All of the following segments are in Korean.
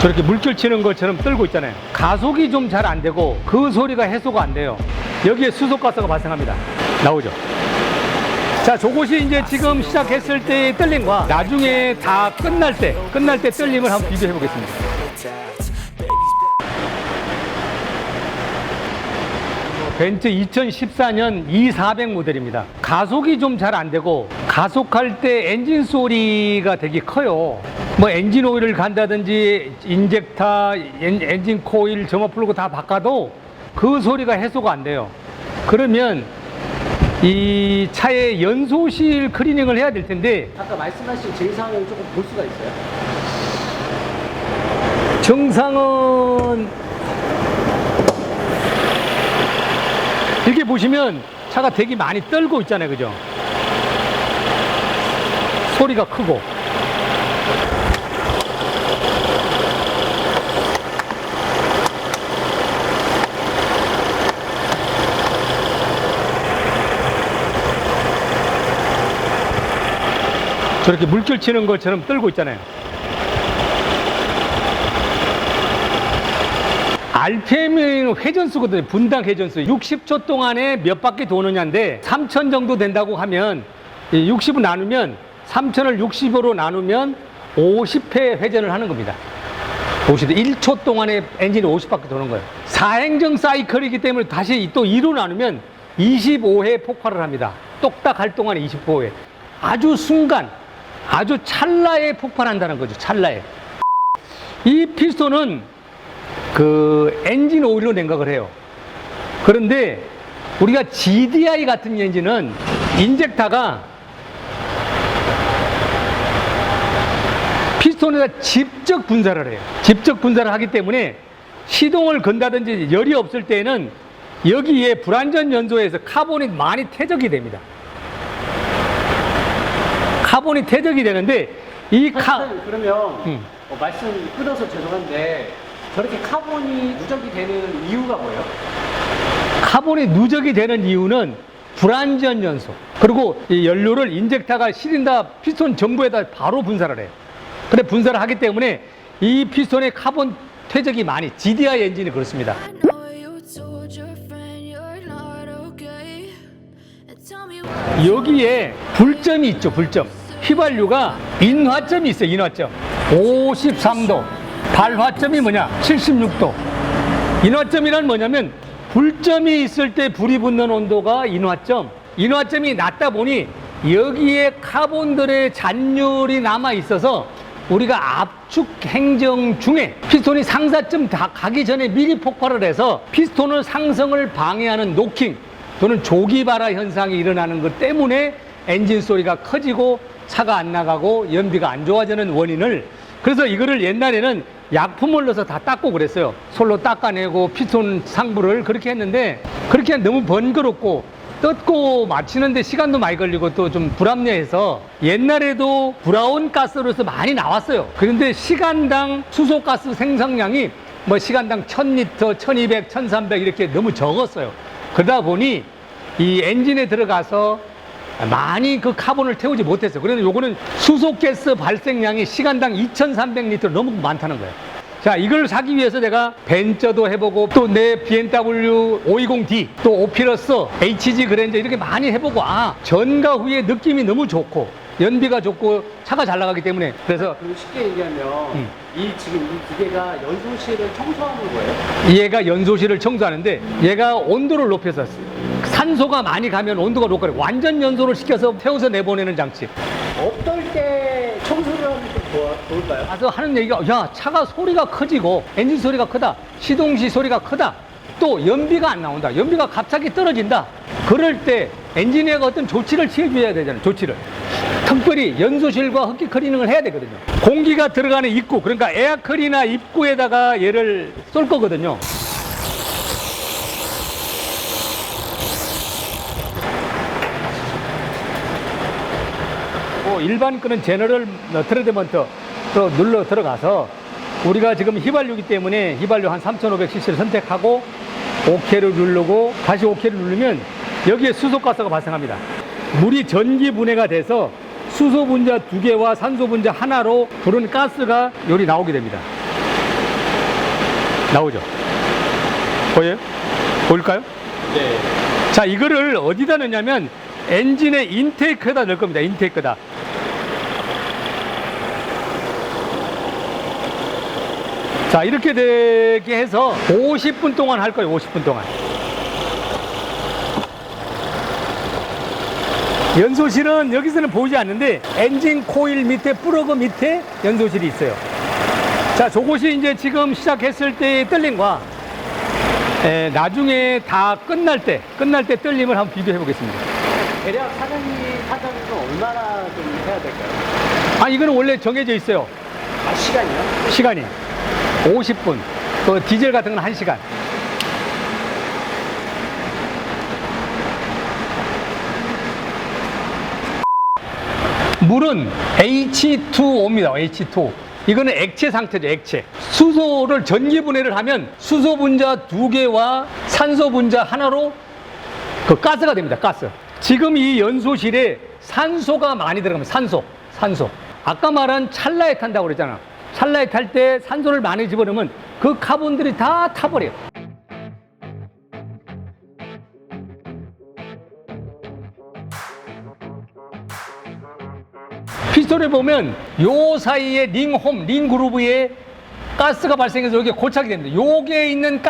저렇게 물결 치는 것처럼 떨고 있잖아요. 가속이 좀 잘 안 되고 그 소리가 해소가 안 돼요. 여기에 수소가스가 발생합니다. 나오죠. 자, 저것이 이제 지금 시작했을 때의 떨림과 나중에 다 끝날 때 떨림을 한번 비교해 보겠습니다. 벤츠 2014년 E400 모델입니다. 가속이 좀 잘 안 되고 가속할 때 엔진 소리가 되게 커요. 뭐 엔진 오일을 간다든지 인젝터, 엔진 코일, 점화 플러그 다 바꿔도 그 소리가 해소가 안 돼요. 그러면 이 차의 연소실 클리닝을 해야 될 텐데 아까 말씀하신 증상을 조금 볼 수가 있어요? 정상은 이렇게 보시면 차가 되게 많이 떨고 있잖아요. 그죠? 소리가 크고 저렇게 물결 치는 것처럼 떨고 있잖아요. RPM이 회전수거든요. 분당 회전수. 60초 동안에 몇 바퀴 도느냐인데 3,000 정도 된다고 하면 60을 나누면 3,000을 60으로 나누면 50회 회전을 하는 겁니다. 50회. 1초 동안에 엔진이 50바퀴 도는 거예요. 4행정 사이클이기 때문에 다시 또 2로 나누면 25회 폭발을 합니다. 똑딱 할 동안에 25회. 아주 순간, 아주 찰나에 폭발한다는 거죠. 찰나에. 이 피스톤은 그 엔진 오일로 냉각을 해요. 그런데 우리가 GDI 같은 엔진은 인젝터가 피스톤에다 직접 분사를 해요. 직접 분사를 하기 때문에 시동을 건다든지 열이 없을 때에는 여기에 불완전 연소에서 카본이 많이 퇴적이 됩니다. 카본이 퇴적이 되는데 그러면 말씀 끊어서 죄송한데 저렇게 카본이 누적이 되는 이유가 뭐예요? 카본이 누적이 되는 이유는 불완전 연소, 그리고 이 연료를 인젝터가 시린더 피스톤 전부에다 바로 분사를 해요. 근데 분사를 하기 때문에 이 피스톤의 카본 퇴적이 많이, GDI 엔진이 그렇습니다. 여기에 불점이 있죠. 불점. 휘발유가 인화점이 있어요. 인화점 53도, 발화점이 뭐냐 76도. 인화점이란 뭐냐면 불점이 있을 때 불이 붙는 온도가 인화점. 인화점이 낮다 보니 여기에 카본들의 잔열이 남아 있어서 우리가 압축 행정 중에 피스톤이 상사점 다 가기 전에 미리 폭발을 해서 피스톤의 상승을 방해하는 노킹 또는 조기 발화 현상이 일어나는 것 때문에 엔진 소리가 커지고 차가 안 나가고 연비가 안 좋아지는 원인을, 그래서 이거를 옛날에는 약품을 넣어서 다 닦고 그랬어요. 솔로 닦아내고 피스톤 상부를 그렇게 했는데 그렇게 하면 너무 번거롭고 뜯고 맞추는데 시간도 많이 걸리고 또 좀 불합리해서 옛날에도 브라운 가스로서 많이 나왔어요. 그런데 시간당 수소가스 생성량이 뭐 시간당 1000리터, 1200, 1300 이렇게 너무 적었어요. 그러다 보니 이 엔진에 들어가서 많이 그 카본을 태우지 못했어요. 그래서 요거는 수소가스 발생량이 시간당 2300리터 너무 많다는 거예요. 자, 이걸 사기 위해서 내가 벤처도 해보고 또 내 BMW 520D 또 오피러스, HG 그랜저 이렇게 많이 해보고 전과 후에 느낌이 너무 좋고 연비가 좋고 차가 잘 나가기 때문에 그래서 쉽게 얘기하면 지금 이 기계가 연소실을 청소하는 거예요? 얘가 연소실을 청소하는데 얘가 온도를 높여서 산소가 많이 가면 온도가 높거든요. 완전 연소를 시켜서 태워서 내보내는 장치. 어떨 때 청소를 하면 좀 좋을까요? 가서 하는 얘기가, 야, 차가 소리가 커지고 엔진 소리가 크다, 시동시 소리가 크다, 또 연비가 안 나온다, 연비가 갑자기 떨어진다. 그럴 때 엔진에 어떤 조치를 취해줘야 되잖아요. 조치를 특별히 연소실과 흡기 클리닝을 해야 되거든요. 공기가 들어가는 입구, 그러니까 에어컨이나 입구에다가 얘를 쏠 거거든요. 일반 끄는 제너럴 트리트먼트로 눌러 들어가서 우리가 지금 휘발유이기 때문에 휘발유 한 3500cc를 선택하고 OK를 누르고 다시 OK를 누르면 여기에 수소가스가 발생합니다. 물이 전기 분해가 돼서 수소 분자 2개와 산소 분자 하나로 부른 가스가 여기 나오게 됩니다. 나오죠. 보여요? 보일까요? 네. 자, 이거를 어디다 넣냐면 엔진의 인테이크에다 넣을 겁니다. 인테이크에다. 자, 이렇게 되게 해서 50분 동안 할 거예요. 50분 동안. 연소실은 여기서는 보이지 않는데 엔진 코일 밑에 플러그 밑에 연소실이 있어요. 자, 저곳이 이제 지금 시작했을 때의 떨림과 나중에 다 끝날 때 떨림을 한번 비교해 보겠습니다. 대략 사장님 사장님은 얼마나 좀 해야 될까요? 아, 이거는 원래 정해져 있어요. 아, 시간이요? 시간이 50분. 그 디젤 같은 건 1시간. 물은 H2O입니다. H2O. 이거는 액체 상태죠. 액체. 수소를 전기 분해를 하면 수소 분자 2개와 산소 분자 하나로 그 가스가 됩니다. 가스. 지금 이 연소실에 산소가 많이 들어갑니다. 산소. 아까 말한 찰나에 탄다고 그랬잖아. 찰나에 탈 때 산소를 많이 집어넣으면 그 카본들이 다 타버려요. 피스톤에 보면 요 사이에 링홈, 링그루브에 가스가 발생해서 여기에 고착이 됩니다. 요게 있는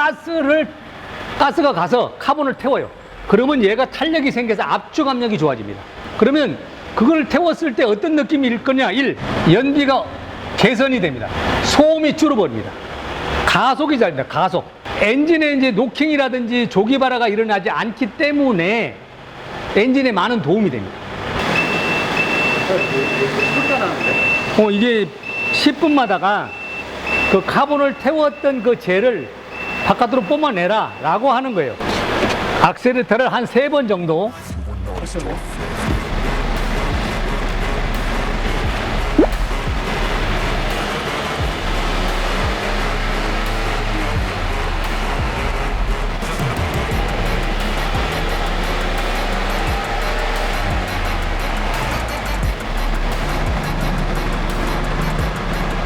가스가 가서 카본을 태워요. 그러면 얘가 탄력이 생겨서 압축 압력이 좋아집니다. 그러면 그걸 태웠을 때 어떤 느낌일 거냐? 1. 연비가 개선이 됩니다. 소음이 줄어버립니다. 가속이 잘 됩니다. 가속. 엔진에 이제 노킹이라든지 조기발화가 일어나지 않기 때문에 엔진에 많은 도움이 됩니다. 이게 10분마다가 그 카본을 태웠던 그 젤을 바깥으로 뿜어내라 라고 하는 거예요. 악셀레터를 한 3번 정도.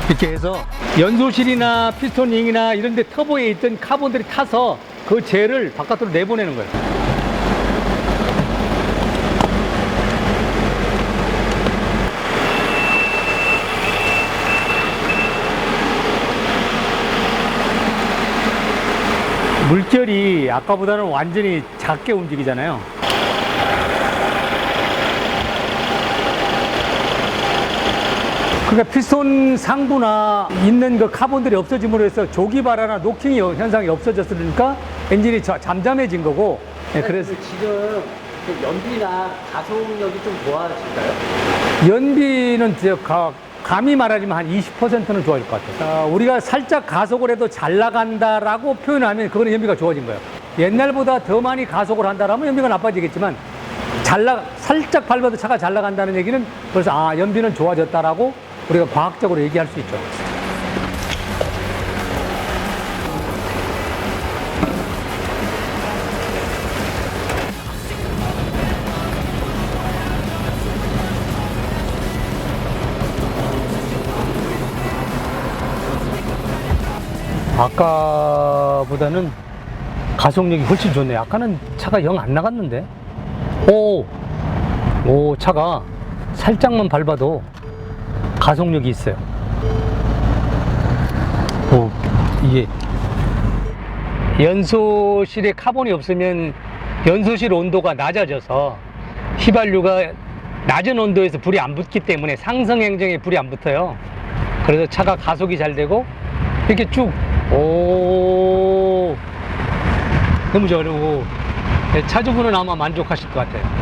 이렇게 해서 연소실이나 피스톤링이나 이런 데 터보에 있던 카본들이 타서 그 젤을 바깥으로 내보내는 거예요. 물결이 아까보다는 완전히 작게 움직이잖아요. 그러니까 피스톤 상부나 있는 그 카본들이 없어짐으로 해서 조기발화나 노킹 현상이 없어졌으니까 엔진이 잠잠해진 거고. 네, 그래서 지금 그 연비나 가속력이 좀 좋아질까요? 연비는 감히 말하자면 한 20%는 좋아질 것 같아요. 우리가 살짝 가속을 해도 잘 나간다라고 표현하면 그거는 연비가 좋아진 거예요. 옛날보다 더 많이 가속을 한다라면 연비가 나빠지겠지만 살짝 밟아도 차가 잘 나간다는 얘기는 그래서 연비는 좋아졌다라고 우리가 과학적으로 얘기할 수 있죠. 아까보다는 가속력이 훨씬 좋네요. 아까는 차가 영 안 나갔는데. 차가 살짝만 밟아도 가속력이 있어요. 이게 연소실에 카본이 없으면 연소실 온도가 낮아져서 휘발유가 낮은 온도에서 불이 안 붙기 때문에 상승 행정에 불이 안 붙어요. 그래서 차가 가속이 잘 되고 이렇게 쭉 너무 좋아요. 차주분은 아마 만족하실 것 같아요.